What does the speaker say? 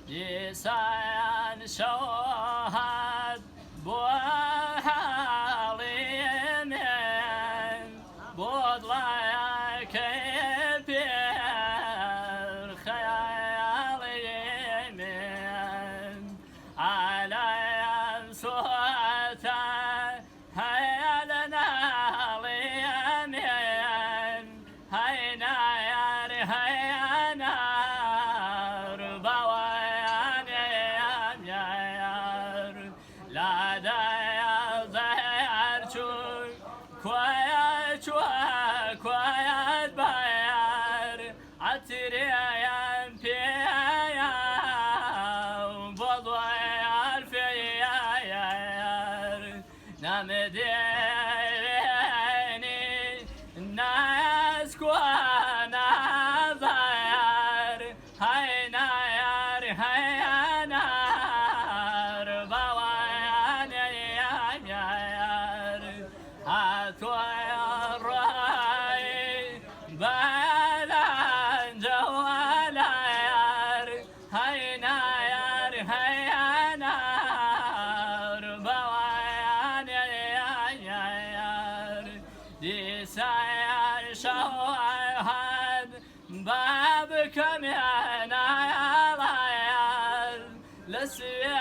دیسان شوهد بوحالي من بودلاك بير خيالي من على صوته هيا لنا اليمين هينا يار هيا نار بوان يار لا دا زهر شوي كويت شوي كويت بيار عتري يم بيا بضوي في يار نمديني الناس كوانا ظهر هينا يار هيا نار بوان يار هاتوا الرأي بلان جوالا يار هينا يار هيا نار بوان يار ديسان شوهد بابكم يا نار لسيا